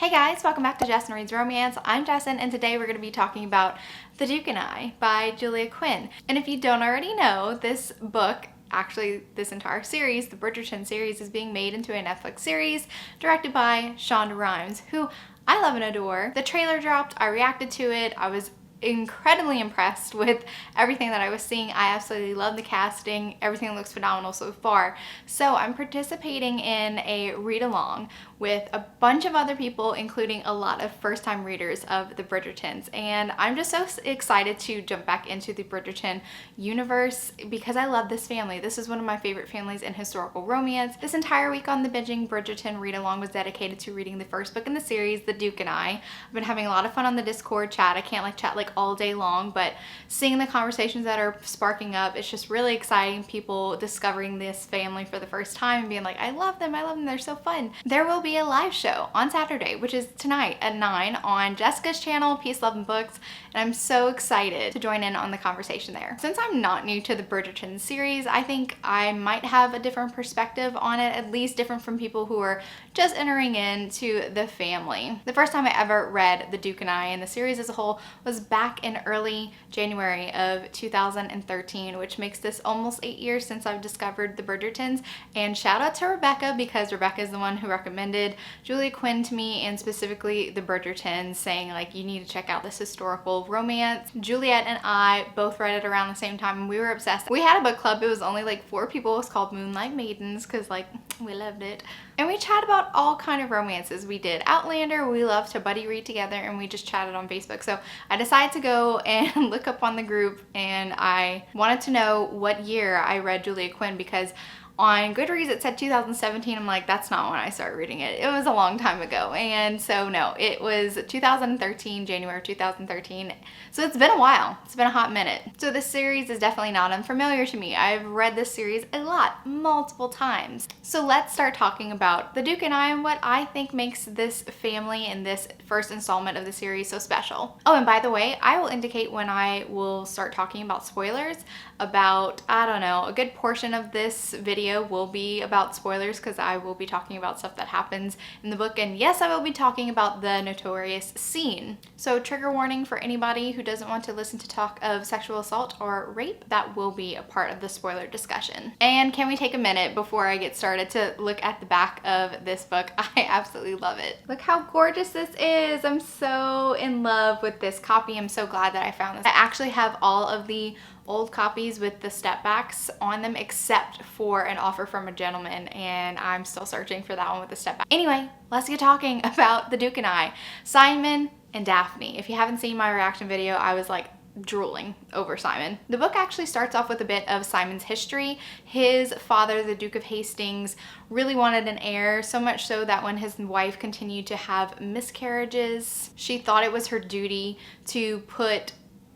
Hey guys, welcome back to Jessin Reads Romance. I'm Jessin, and today we're going to be talking about The Duke and I by Julia Quinn. And if you don't already know, this book, actually this entire series, the Bridgerton series, is being made into a Netflix series directed by Shonda Rhimes, who I love and adore. The trailer dropped, I reacted to it, I was incredibly impressed with everything that I was seeing. I absolutely love the casting. Everything looks phenomenal so far. So I'm participating in a read-along with a bunch of other people, including a lot of first-time readers of the Bridgertons. And I'm just so excited to jump back into the Bridgerton universe because I love this family. This is one of my favorite families in historical romance. This entire week on the Binging Bridgerton read-along was dedicated to reading the first book in the series, The Duke and I. I've been having a lot of fun on the Discord chat. I can't chat all day long, but seeing the conversations that are sparking up, it's just really exciting. People discovering this family for the first time and being like, I love them, they're so fun. There will be a live show on Saturday, which is tonight at 9 on Jessica's channel, Peace, Love, and Books, and I'm so excited to join in on the conversation there. Since I'm not new to the Bridgerton series, I think I might have a different perspective on it, at least different from people who are just entering into the family. The first time I ever read The Duke and I and the series as a whole was back in early January of 2013, which makes this almost 8 years since I've discovered the Bridgertons. And shout out to Rebecca, because Rebecca is the one who recommended Julia Quinn to me, and specifically the Bridgertons, saying like, you need to check out this historical romance. Juliet and I both read it around the same time and we were obsessed. We had a book club. It was only like 4 people. It was called Moonlight Maidens because like we loved it. And we chat about all kind of romances. We did Outlander, we love to buddy read together, and we just chatted on Facebook. So I decided to go and look up on the group, and I wanted to know what year I read Julia Quinn, because on Goodreads it said 2017. I'm like, that's not when I started reading it. It was a long time ago. And so no, it was 2013, January 2013. So it's been a while. It's been a hot minute. So this series is definitely not unfamiliar to me. I've read this series a lot, multiple times. So let's start talking about The Duke and I and what I think makes this family in this first installment of the series so special. Oh, and by the way, I will indicate when I will start talking about spoilers. About, I don't know, a good portion of this video will be about spoilers because I will be talking about stuff that happens in the book, and yes, I will be talking about the notorious scene. So trigger warning for anybody who doesn't want to listen to talk of sexual assault or rape. That will be a part of the spoiler discussion. And can we take a minute before I get started to look at the back of this book? I absolutely love it. Look how gorgeous this is. I'm so in love with this copy. I'm so glad that I found this. I actually have all of the old copies with the step backs on them except for An Offer from a Gentleman, and I'm still searching for that one with the step back. Anyway, let's get talking about The Duke and I. Simon and Daphne. If you haven't seen my reaction video, I was like drooling over Simon. The book actually starts off with a bit of Simon's history. His father, the Duke of Hastings, really wanted an heir, so much so that when his wife continued to have miscarriages, she thought it was her duty to put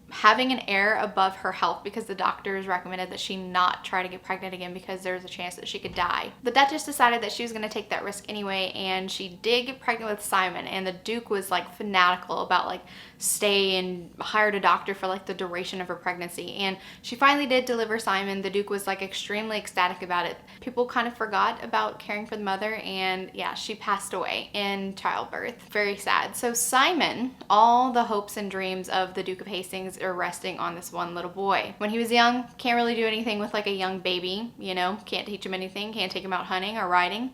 having an heir above her health, because the doctors recommended that she not try to get pregnant again because there's a chance that she could die. The Duchess decided that she was going to take that risk anyway, and she did get pregnant with Simon, and the Duke was like fanatical about like stay and hired a doctor for like the duration of her pregnancy, and she finally did deliver Simon. The Duke was like extremely ecstatic about it. People kind of forgot about caring for the mother, and yeah, she passed away in childbirth. Very sad. So Simon, all the hopes and dreams of the Duke of Hastings are resting on this one little boy. When he was young, can't really do anything with like a young baby, you know, can't teach him anything, can't take him out hunting or riding.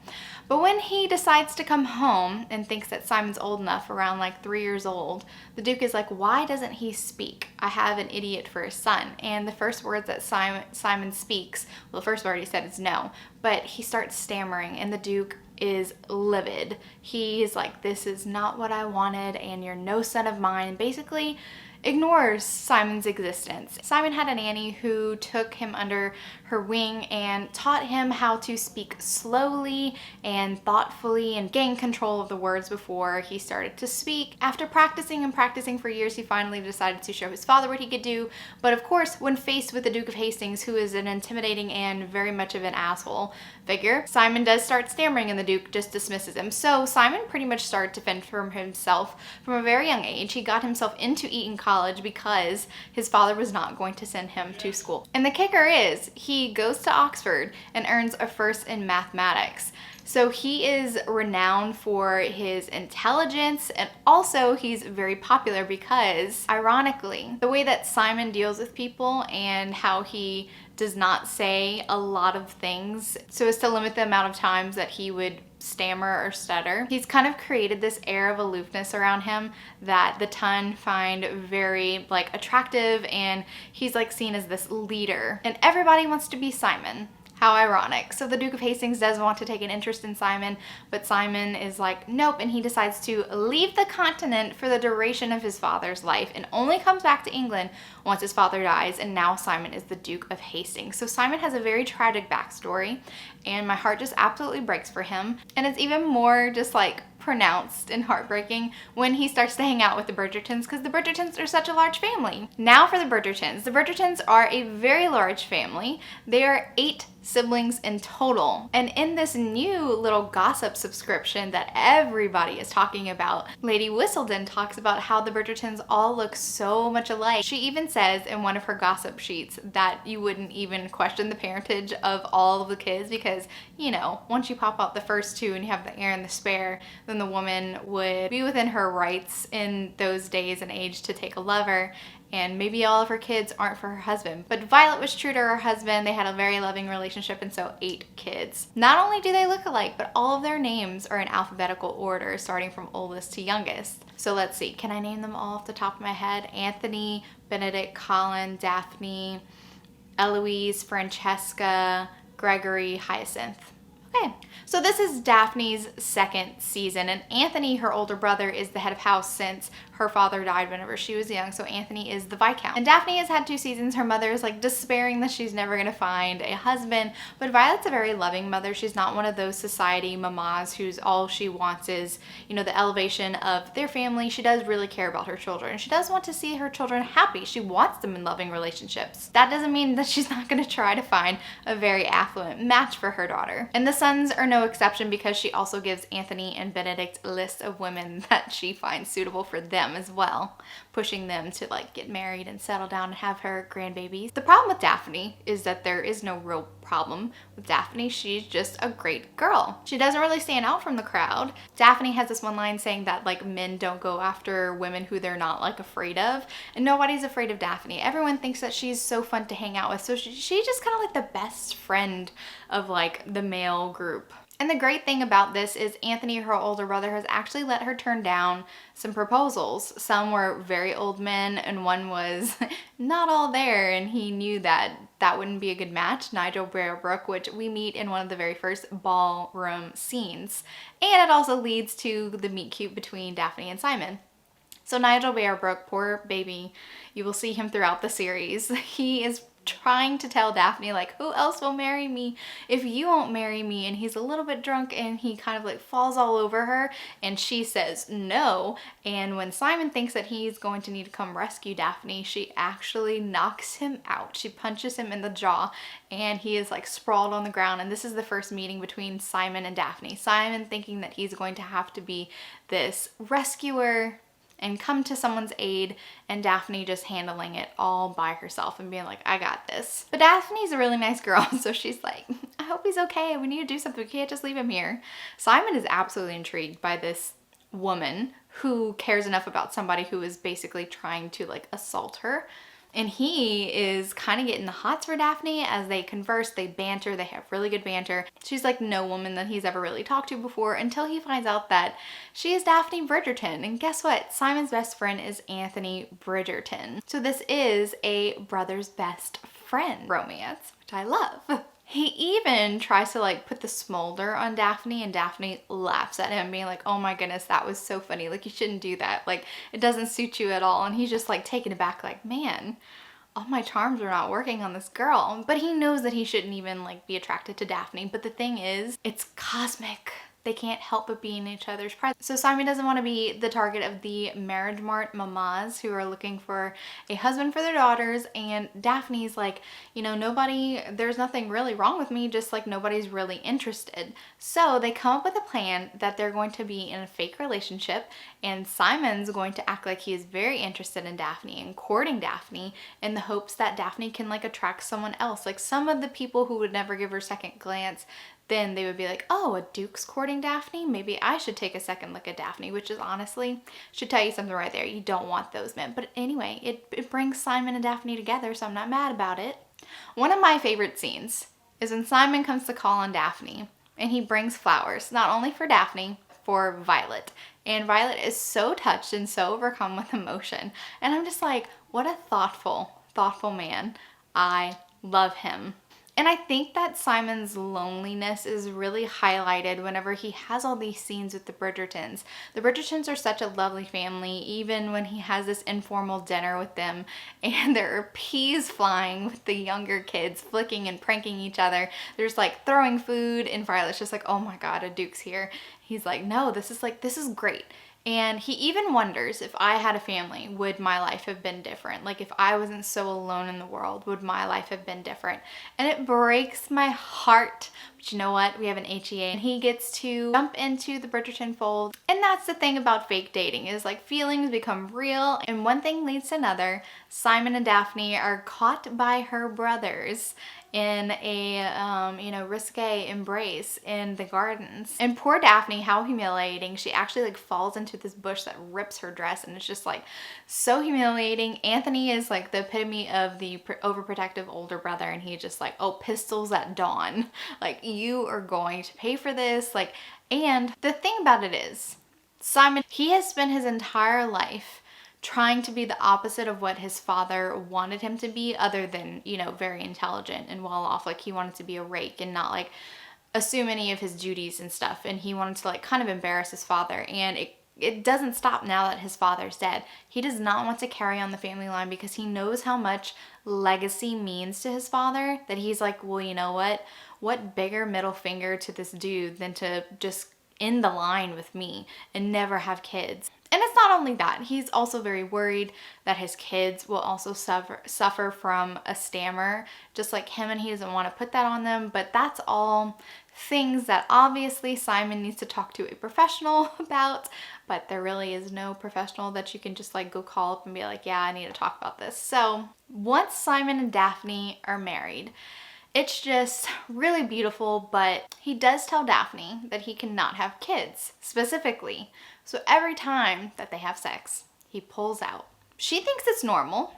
But when he decides to come home and thinks that Simon's old enough, around like 3 years old, the Duke is like, why doesn't he speak? I have an idiot for a son. And the first words that Simon speaks, well, the first word he said is no, but he starts stammering, and the Duke is livid. He's like, this is not what I wanted, and you're no son of mine. Basically ignores Simon's existence. Simon had a nanny who took him under her wing and taught him how to speak slowly and thoughtfully and gain control of the words before he started to speak. After practicing and practicing for years, he finally decided to show his father what he could do. But of course, when faced with the Duke of Hastings, who is an intimidating and very much of an asshole figure, Simon does start stammering, and the Duke just dismisses him. So Simon pretty much started to fend for himself from a very young age. He got himself into Eton College because his father was not going to send him to school. And the kicker is, he goes to Oxford and earns a first in mathematics. So he is renowned for his intelligence, and also he's very popular because, ironically, the way that Simon deals with people and how he does not say a lot of things so as to limit the amount of times that he would stammer or stutter. He's kind of created this air of aloofness around him that the Ton find very like attractive, and he's like seen as this leader, and everybody wants to be Simon. How ironic. So the Duke of Hastings does want to take an interest in Simon, but Simon is like, nope, and he decides to leave the continent for the duration of his father's life and only comes back to England once his father dies, and now Simon is the Duke of Hastings. So Simon has a very tragic backstory, and my heart just absolutely breaks for him. And it's even more just like pronounced and heartbreaking when he starts to hang out with the Bridgertons, because the Bridgertons are such a large family. Now for the Bridgertons. The Bridgertons are a very large family. They are 8 siblings in total. And in this new little gossip subscription that everybody is talking about, Lady Whistledown talks about how the Bridgertons all look so much alike. She even says in one of her gossip sheets that you wouldn't even question the parentage of all of the kids because, you know, once you pop out the first 2 and you have the heir and the spare, then the woman would be within her rights in those days and age to take a lover, and maybe all of her kids aren't for her husband. But Violet was true to her husband. They had a very loving relationship, and so 8 kids. Not only do they look alike, but all of their names are in alphabetical order, starting from oldest to youngest. So let's see, can I name them all off the top of my head? Anthony, Benedict, Colin, Daphne, Eloise, Francesca, Gregory, Hyacinth. Okay, so this is Daphne's 2nd season, and Anthony, her older brother, is the head of house since her father died whenever she was young, so Anthony is the Viscount. And Daphne has had 2 seasons. Her mother is like despairing that she's never gonna find a husband, but Violet's a very loving mother. She's not one of those society mamas who's all she wants is, you know, the elevation of their family. She does really care about her children. She does want to see her children happy. She wants them in loving relationships. That doesn't mean that she's not gonna try to find a very affluent match for her daughter. And the sons are no exception, because she also gives Anthony and Benedict a list of women that she finds suitable for them as well, pushing them to like get married and settle down and have her grandbabies. The problem with Daphne is that there is no real problem with Daphne. She's just a great girl. She doesn't really stand out from the crowd. Daphne has this one line saying that like men don't go after women who they're not like afraid of, and nobody's afraid of Daphne. Everyone thinks that she's so fun to hang out with, so she's just kind of like the best friend of like the male group. And the great thing about this is Anthony, her older brother, has actually let her turn down some proposals. Some were very old men, and one was not all there, and he knew that that wouldn't be a good match. Nigel Bearbrook, which we meet in one of the very first ballroom scenes. And it also leads to the meet cute between Daphne and Simon. So Nigel Bearbrook, poor baby, you will see him throughout the series. He is trying to tell Daphne like, who else will marry me if you won't marry me? And he's a little bit drunk, and he kind of like falls all over her, and she says no. And when Simon thinks that he's going to need to come rescue Daphne, she actually knocks him out. She punches him in the jaw, and he is like sprawled on the ground. And this is the first meeting between Simon and Daphne. Simon thinking that he's going to have to be this rescuer and come to someone's aid, and Daphne just handling it all by herself and being like, I got this. But Daphne's a really nice girl, so she's like, I hope he's okay. We need to do something. We can't just leave him here. Simon is absolutely intrigued by this woman who cares enough about somebody who is basically trying to like assault her. And he is kind of getting the hots for Daphne as they converse, they banter, they have really good banter. She's like no woman that he's ever really talked to before, until he finds out that she is Daphne Bridgerton. And guess what? Simon's best friend is Anthony Bridgerton. So this is a brother's best friend romance, which I love. He even tries to like put the smolder on Daphne, and Daphne laughs at him, being like, oh my goodness, that was so funny. Like, you shouldn't do that. Like, it doesn't suit you at all. And he's just like taken aback, like, man, all my charms are not working on this girl. But he knows that he shouldn't even like be attracted to Daphne. But the thing is, it's cosmic. They can't help but be in each other's presence. So Simon doesn't want to be the target of the marriage mart mamas who are looking for a husband for their daughters, and Daphne's like, you know, there's nothing really wrong with me, just like nobody's really interested. So they come up with a plan that they're going to be in a fake relationship, and Simon's going to act like he is very interested in Daphne and courting Daphne in the hopes that Daphne can like attract someone else. Like some of the people who would never give her a second glance, then they would be like, oh, a duke's courting Daphne? Maybe I should take a second look at Daphne, which is honestly, should tell you something right there. You don't want those men. But anyway, it brings Simon and Daphne together, so I'm not mad about it. One of my favorite scenes is when Simon comes to call on Daphne, and he brings flowers, not only for Daphne, for Violet. And Violet is so touched and so overcome with emotion. And I'm just like, what a thoughtful man. I love him. And I think that Simon's loneliness is really highlighted whenever he has all these scenes with the Bridgertons. The Bridgertons are such a lovely family, even when he has this informal dinner with them and there are peas flying with the younger kids, flicking and pranking each other. There's like throwing food and Violet's just like, oh my God, a duke's here. He's like, no, this is great. And he even wonders, if I had a family, would my life have been different? Like, if I wasn't so alone in the world, would my life have been different? And it breaks my heart. But you know what? We have an HEA and he gets to jump into the Bridgerton fold. And that's the thing about fake dating, is like feelings become real and one thing leads to another. Simon and Daphne are caught by her brothers in a risque embrace in the gardens. And poor Daphne, how humiliating. She actually like falls into this bush that rips her dress and it's just like so humiliating. Anthony is like the epitome of the overprotective older brother and he just like, oh, pistols at dawn. Like, you are going to pay for this. Like, and the thing about it is, Simon, he has spent his entire life trying to be the opposite of what his father wanted him to be, other than, very intelligent and well off. Like, he wanted to be a rake and not like assume any of his duties and stuff. And he wanted to like kind of embarrass his father. And it doesn't stop now that his father's dead. He does not want to carry on the family line because he knows how much legacy means to his father, that he's like, well, you know what? What bigger middle finger to this dude than to just end the line with me and never have kids. And it's not only that, he's also very worried that his kids will also suffer from a stammer just like him, and he doesn't want to put that on them. But that's all things that obviously Simon needs to talk to a professional about, but there really is no professional that you can just like go call up and be like, yeah, I need to talk about this. So once Simon and Daphne are married, it's just really beautiful, but he does tell Daphne that he cannot have kids, specifically. So every time that they have sex, he pulls out. She thinks it's normal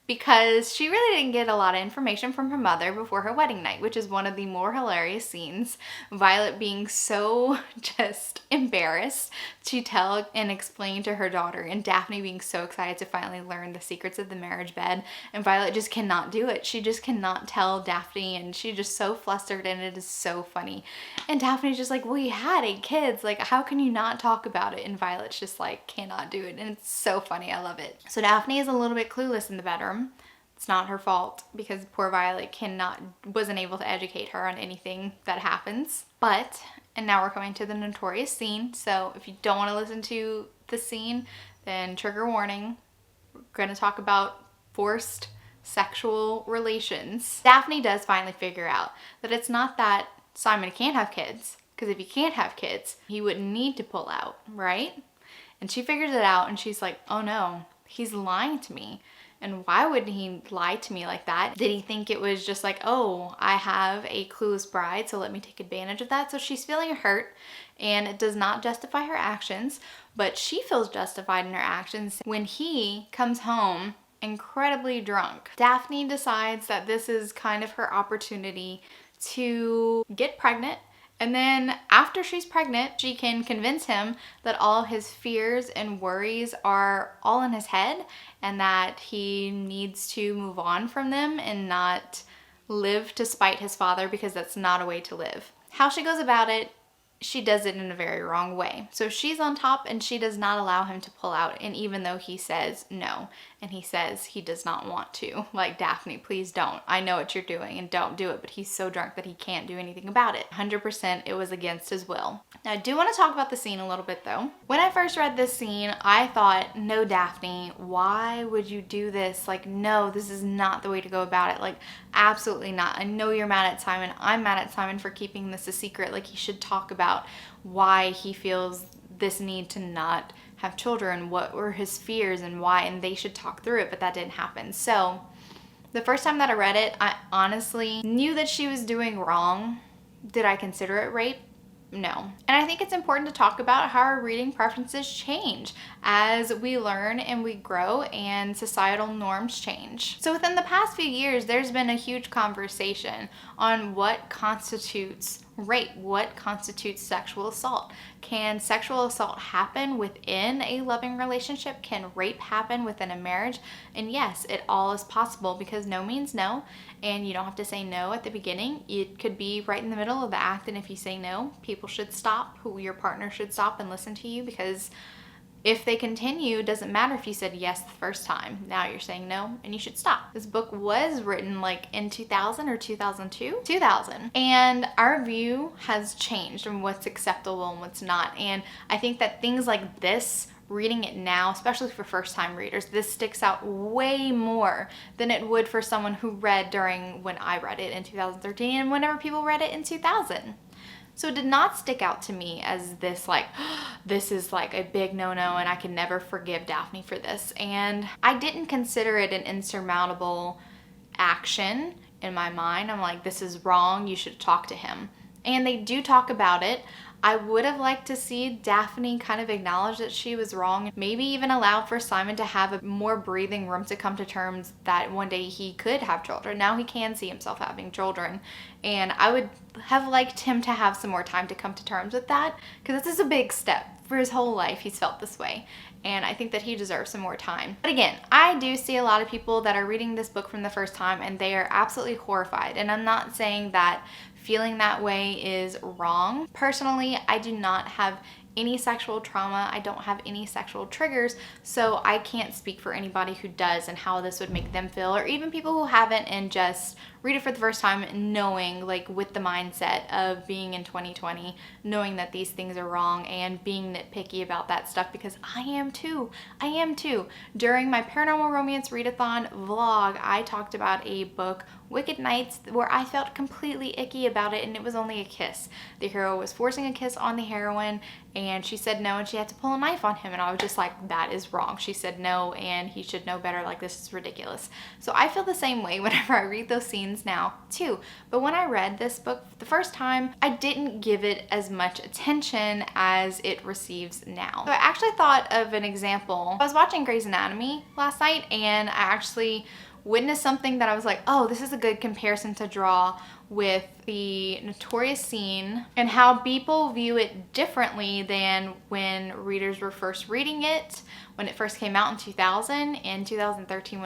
because she really didn't get a lot of information from her mother before her wedding night, which is one of the more hilarious scenes. Violet being so just embarrassed to tell and explain to her daughter, and Daphne being so excited to finally learn the secrets of the marriage bed, and Violet just cannot do it. She just cannot tell Daphne, and she's just so flustered, and it is so funny. And Daphne's just like, well, you had 8 kids, like how can you not talk about it? And Violet's just like, cannot do it, and it's so funny. I love it. So Daphne is a little bit clueless in the bedroom. It's not her fault because poor Violet wasn't able to educate her on anything that happens. And now we're coming to the notorious scene. So if you don't want to listen to the scene, then trigger warning. We're going to talk about forced sexual relations. Daphne does finally figure out that it's not that Simon can't have kids, because if he can't have kids, he wouldn't need to pull out, right? And she figures it out and she's like, oh no, he's lying to me. And why would he lie to me like that? Did he think it was just like, oh, I have a clueless bride, so let me take advantage of that? So she's feeling hurt, and it does not justify her actions, but she feels justified in her actions when he comes home incredibly drunk. Daphne decides that this is kind of her opportunity to get pregnant. And then after she's pregnant, she can convince him that all his fears and worries are all in his head and that he needs to move on from them and not live to spite his father, because that's not a way to live. How she goes about it, she does it in a very wrong way. So she's on top and she does not allow him to pull out. And even though he says no, and he says he does not want to, like, Daphne, please don't. I know what you're doing and don't do it. But he's so drunk that he can't do anything about it. 100% it was against his will. Now I do want to talk about the scene a little bit though. When I first read this scene, I thought, no, Daphne, why would you do this? Like, no, this is not the way to go about it. Like, absolutely not. I know you're mad at Simon. I'm mad at Simon for keeping this a secret. Like, he should talk about why he feels this need to not have children, what were his fears and why, and they should talk through it, but that didn't happen. So the first time that I read it, I honestly knew that she was doing wrong, Did I consider it rape? No. And I think it's important to talk about how our reading preferences change as we learn and we grow and societal norms change. So within the past few years, there's been a huge conversation on what constitutes rape, what constitutes sexual assault. Can sexual assault happen within a loving relationship? Can rape happen within a marriage? And yes, it all is possible, because no means no, and you don't have to say no at the beginning. It could be right in the middle of the act, and if you say no, people should stop, your partner should stop and listen to you, because if they continue, it doesn't matter if you said yes the first time. Now you're saying no, and you should stop. This book was written like in 2000 or 2002? 2000. And our view has changed on what's acceptable and what's not. And I think that things like this, reading it now, especially for first-time readers, this sticks out way more than it would for someone who read during when I read it in 2013 and whenever people read it in 2000. So it did not stick out to me as this like, this is like a big no-no and I can never forgive Daphne for this. And I didn't consider it an insurmountable action in my mind. I'm like, this is wrong, you should talk to him. And they do talk about it. I would have liked to see Daphne kind of acknowledge that she was wrong, maybe even allow for Simon to have a more breathing room to come to terms that one day he could have children. Now he can see himself having children, and I would have liked him to have some more time to come to terms with that, because this is a big step. For his whole life he's felt this way, and I think that he deserves some more time. But again, I do see a lot of people that are reading this book from the first time and they are absolutely horrified, and I'm not saying that feeling that way is wrong. Personally, I do not have any sexual trauma. I don't have any sexual triggers, so I can't speak for anybody who does and how this would make them feel, or even people who haven't and just read it for the first time, knowing, like, with the mindset of being in 2020, knowing that these things are wrong and being nitpicky about that stuff, because I am too. During my paranormal romance readathon vlog, I talked about a book, Wicked Nights, where I felt completely icky about it, and it was only a kiss. The hero was forcing a kiss on the heroine, and she said no, and she had to pull a knife on him, and I was just like, that is wrong. She said no, and he should know better. Like, this is ridiculous. So I feel the same way whenever I read those scenes now too. But when I read this book the first time, I didn't give it as much attention as it receives now. So I actually thought of an example. I was watching Grey's Anatomy last night, and I actually witnessed something that I was like, oh, this is a good comparison to draw with the Notorious scene and how people view it differently than when readers were first reading it, when it first came out in 2000, in 2013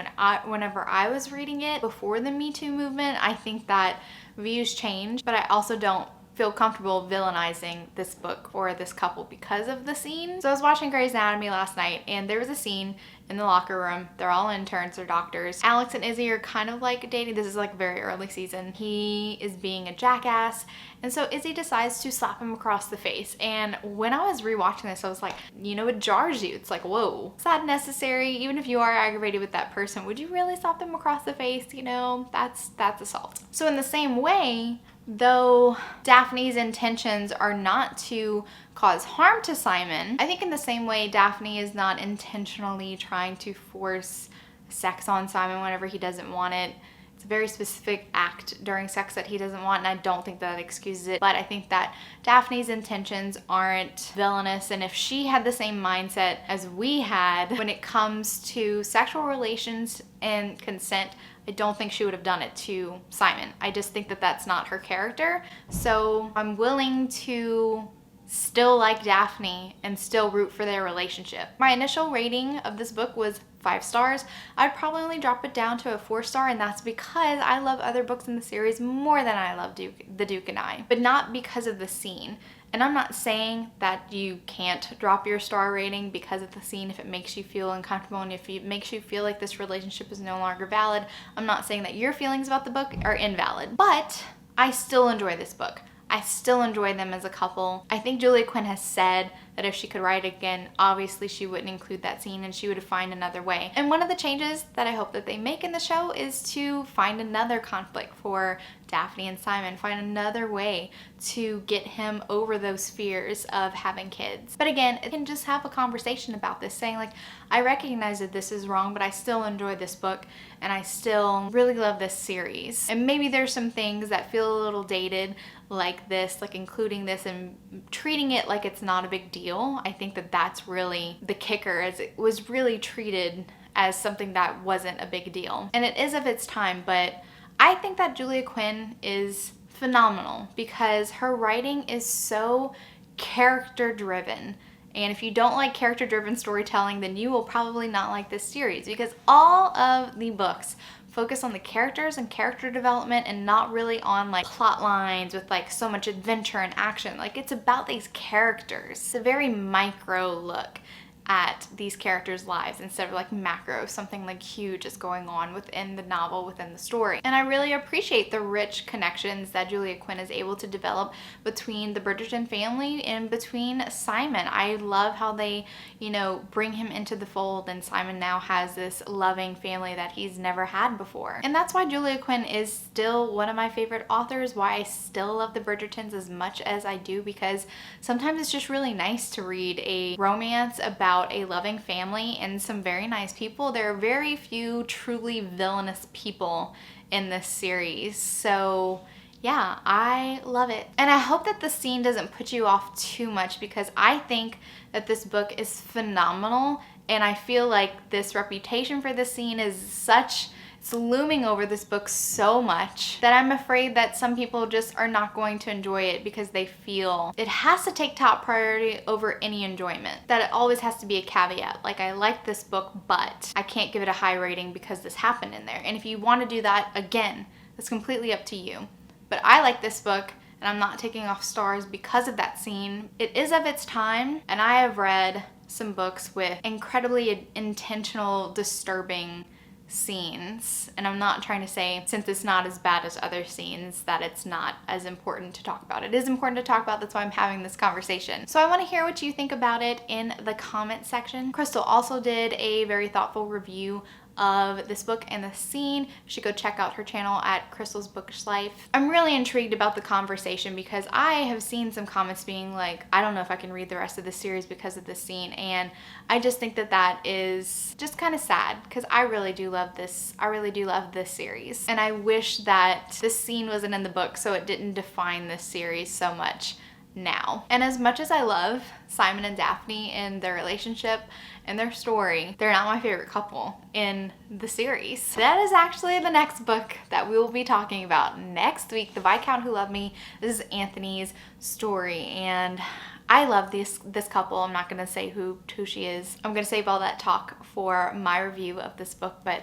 whenever I was reading it before the Me Too movement. I think that views change, but I also don't feel comfortable villainizing this book or this couple because of the scene. So I was watching Grey's Anatomy last night, and there was a scene in the locker room. They're all interns, they're doctors. Alex and Izzy are kind of like dating. This is like very early season. He is being a jackass, and so Izzy decides to slap him across the face. And when I was rewatching this, I was like, you know, it jars you. It's like, whoa, is that necessary? Even if you are aggravated with that person, would you really slap them across the face? You know, that's assault. So in the same way, though Daphne's intentions are not to cause harm to Simon, I think in the same way Daphne is not intentionally trying to force sex on Simon whenever he doesn't want it. It's a very specific act during sex that he doesn't want, and I don't think that excuses it. But I think that Daphne's intentions aren't villainous, and if she had the same mindset as we had when it comes to sexual relations and consent, I don't think she would have done it to Simon. I just think that that's not her character. So I'm willing to still like Daphne and still root for their relationship. My initial rating of this book was 5 stars. I'd probably only drop it down to a 4-star, and that's because I love other books in the series more than I love The Duke and I, but not because of the scene. And I'm not saying that you can't drop your star rating because of the scene if it makes you feel uncomfortable and if it makes you feel like this relationship is no longer valid. I'm not saying that your feelings about the book are invalid, but I still enjoy this book. I still enjoy them as a couple. I think Julia Quinn has said that if she could write again, obviously she wouldn't include that scene and she would find another way. And one of the changes that I hope that they make in the show is to find another conflict for Daphne and Simon find another way to get him over those fears of having kids. But again, it can just have a conversation about this, saying like, I recognize that this is wrong, but I still enjoy this book and I still really love this series. And maybe there's some things that feel a little dated, like this, like including this and treating it like it's not a big deal. I think that that's really the kicker, as it was really treated as something that wasn't a big deal. And it is of its time, but I think that Julia Quinn is phenomenal because her writing is so character driven. And if you don't like character driven storytelling, then you will probably not like this series, because all of the books focus on the characters and character development and not really on like plot lines with like so much adventure and action. Like, it's about these characters. It's a very micro look at these characters' lives instead of like macro, something like huge is going on within the novel, within the story. And I really appreciate the rich connections that Julia Quinn is able to develop between the Bridgerton family and between Simon. I love how they, you know, bring him into the fold, and Simon now has this loving family that he's never had before. And that's why Julia Quinn is still one of my favorite authors, why I still love the Bridgertons as much as I do, because sometimes it's just really nice to read a romance about a loving family and some very nice people. There are very few truly villainous people in this series. So yeah, I love it. And I hope that the scene doesn't put you off too much, because I think that this book is phenomenal. And I feel like this reputation for this scene is such, it's looming over this book so much that I'm afraid that some people just are not going to enjoy it because they feel it has to take top priority over any enjoyment. That it always has to be a caveat. Like, I like this book, but I can't give it a high rating because this happened in there. And if you want to do that, again, it's completely up to you. But I like this book, and I'm not taking off stars because of that scene. It is of its time, and I have read some books with incredibly intentional, disturbing scenes, and I'm not trying to say, since it's not as bad as other scenes, that it's not as important to talk about. It is important to talk about. That's why I'm having this conversation. So I want to hear what you think about it in the comment section. Crystal also did a very thoughtful review of this book and the scene. You should go check out her channel at Crystal's Bookish Life. I'm really intrigued about the conversation because I have seen some comments being like, I don't know if I can read the rest of the series because of this scene, and I just think that that is just kind of sad, because I really do love this. I really do love this series, and I wish that this scene wasn't in the book so it didn't define this series so much now. And as much as I love Simon and Daphne and their relationship and their story, they're not my favorite couple in the series. That is actually the next book that we will be talking about next week, The Viscount Who Loved Me. This is Anthony's story, and I love this couple. I'm not gonna say who she is. I'm gonna save all that talk for my review of this book, but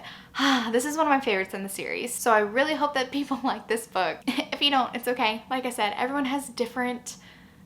this is one of my favorites in the series. So I really hope that people like this book. If you don't, it's okay. Like I said, everyone has different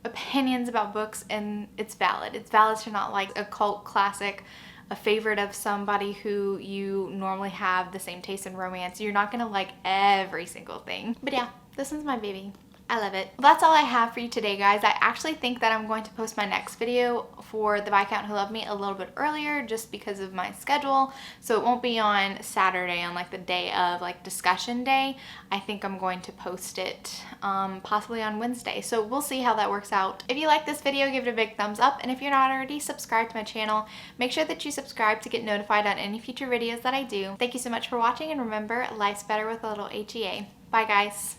opinions about books, and it's valid. It's valid to not like a cult classic, a favorite of somebody who you normally have the same taste in romance. You're not gonna like every single thing. But yeah, this one's my baby. I love it. Well, that's all I have for you today, guys. I actually think that I'm going to post my next video for The Viscount Who Loved Me a little bit earlier, just because of my schedule. So it won't be on Saturday, on like the day of like discussion day. I think I'm going to post it possibly on Wednesday. So we'll see how that works out. If you like this video, give it a big thumbs up. And if you're not already subscribed to my channel, make sure that you subscribe to get notified on any future videos that I do. Thank you so much for watching, and remember, life's better with a little HEA. Bye, guys.